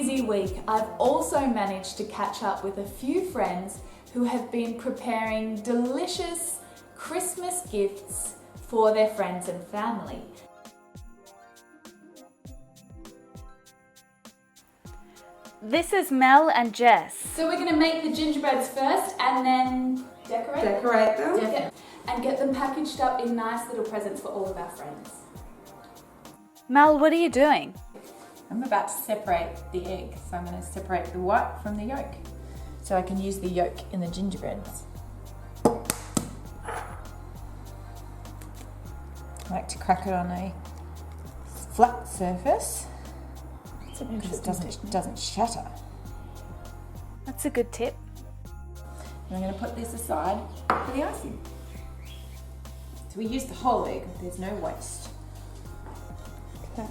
busy week, I've also managed to catch up with a few friends who have been preparing delicious Christmas gifts for their friends and family. This is Mel and Jess. So we're going to make the gingerbreads first and then Decorate them. And get them packaged up in nice little presents for all of our friends. Mel, what are you doing? I'm about to separate the egg, so I'm going to separate the white from the yolk, so I can use the yolk in the gingerbreads. I like to crack it on a flat surface because it doesn't shatter. That's a good tip. And I'm going to put this aside for the icing. So we use the whole egg, there's no waste. Okay.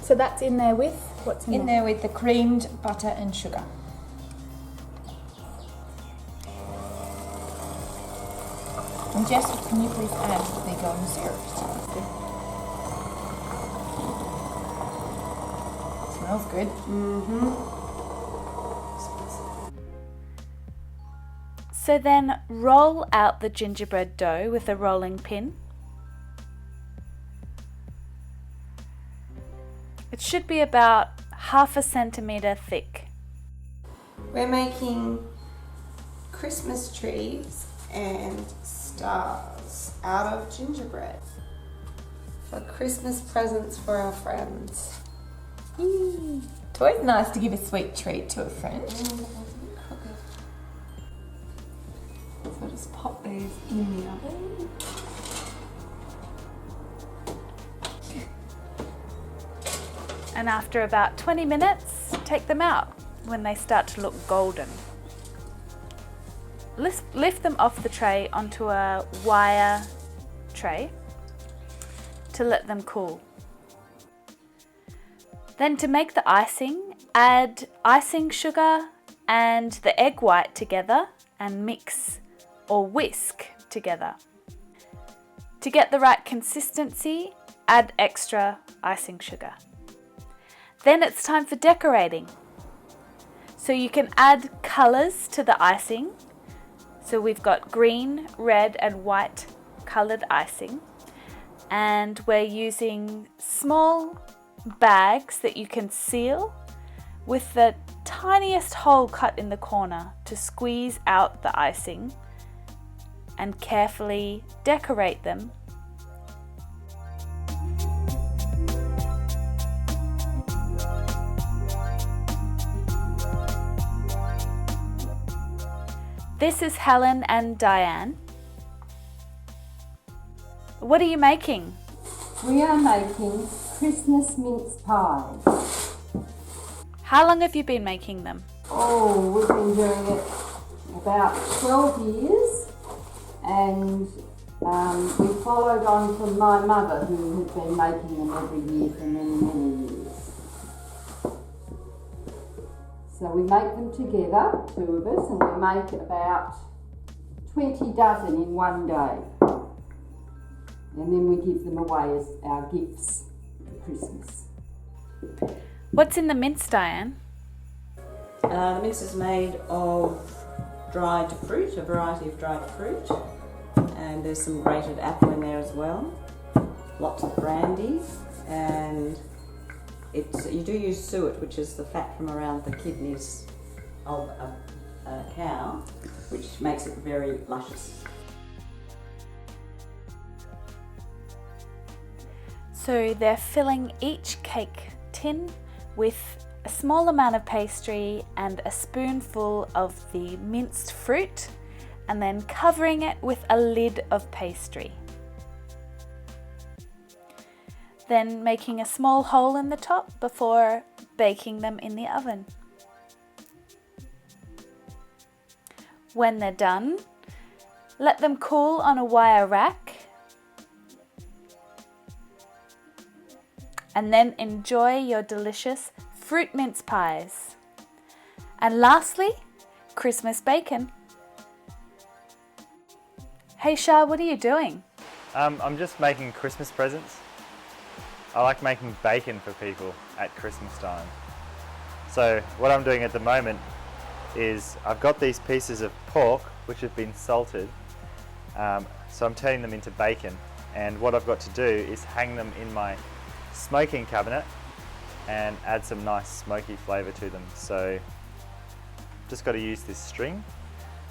So that's in there with? What's in there? With the creamed butter and sugar. And Jess, can you please add the golden syrup to this? Smells good. So then roll out the gingerbread dough with a rolling pin. It should be about 1/2 centimetre thick. We're making Christmas trees and stars out of gingerbread for Christmas presents for our friends. It's always nice to give a sweet treat to a friend. So just pop these in the oven. And after about 20 minutes, take them out when they start to look golden. Lift them off the tray onto a wire tray to let them cool. Then to make the icing, add icing sugar and the egg white together and mix or whisk together. To get the right consistency, add extra icing sugar. Then it's time for decorating. So you can add colours to the icing. So we've got green, red and white coloured icing. And we're using small bags that you can seal with the tiniest hole cut in the corner to squeeze out the icing and carefully decorate them. This is Helen and Diane. What are you making? We are making Christmas mince pies. How long have you been making them? Oh, we've been doing it about 12 years, and we followed on from my mother, who had been making them every year for many, many years. So we make them together, 2 of us, and we make about 20 dozen in one day. And then we give them away as our gifts for Christmas. What's in the mince, Diane? The mince is made of dried fruit, a variety of dried fruit, and there's some grated apple in there as well, lots of brandy, and you do use suet, which is the fat from around the kidneys of a cow, which makes it very luscious. So they're filling each cake tin with a small amount of pastry and a spoonful of the minced fruit, and then covering it with a lid of pastry. Then making a small hole in the top before baking them in the oven. When they're done, let them cool on a wire rack, and then enjoy your delicious fruit mince pies. And lastly, Christmas bacon. Hey Shah, what are you doing? I'm just making Christmas presents. I like making bacon for people at Christmas time. So what I'm doing at the moment is I've got these pieces of pork which have been salted, so I'm turning them into bacon, and what I've got to do is hang them in my smoking cabinet and add some nice smoky flavour to them. So just got to use this string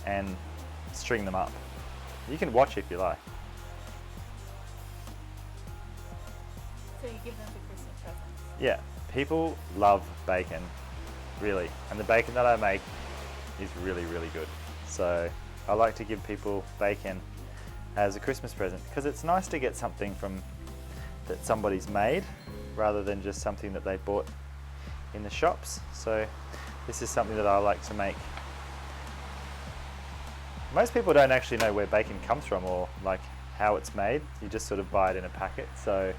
and string them up. You can watch if you like. So you give them for Christmas presents? Yeah, people love bacon, really, and the bacon that I make is really, really good. So I like to give people bacon as a Christmas present because it's nice to get something from that somebody's made rather than just something that they bought in the shops. So this is something that I like to make. Most people don't actually know where bacon comes from or like how it's made. You just sort of buy it in a packet. So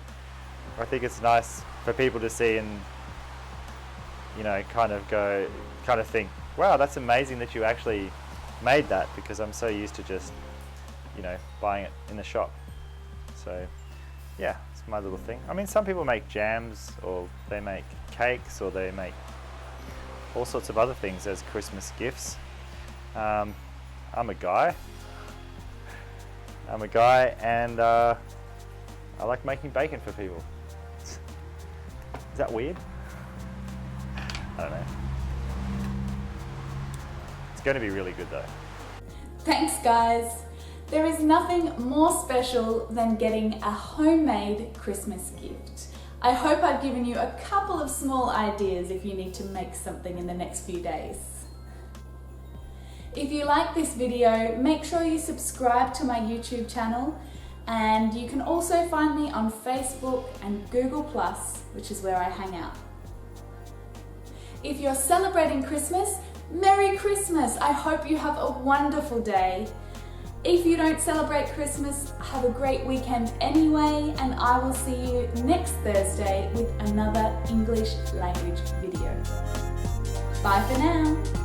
I think it's nice for people to see and, you know, kind of think, wow, that's amazing that you actually made that, because I'm so used to just, you know, buying it in the shop. So yeah, it's my little thing. I mean, some people make jams, or they make cakes, or they make all sorts of other things as Christmas gifts. I'm a guy and I like making bacon for people. Is that weird? I don't know. It's going to be really good though. Thanks guys! There is nothing more special than getting a homemade Christmas gift. I hope I've given you a couple of small ideas if you need to make something in the next few days. If you like this video, make sure you subscribe to my YouTube channel, and you can also find me on Facebook and Google+, which is where I hang out. If you're celebrating Christmas, Merry Christmas! I hope you have a wonderful day. If you don't celebrate Christmas, have a great weekend anyway, and I will see you next Thursday with another English language video. Bye for now.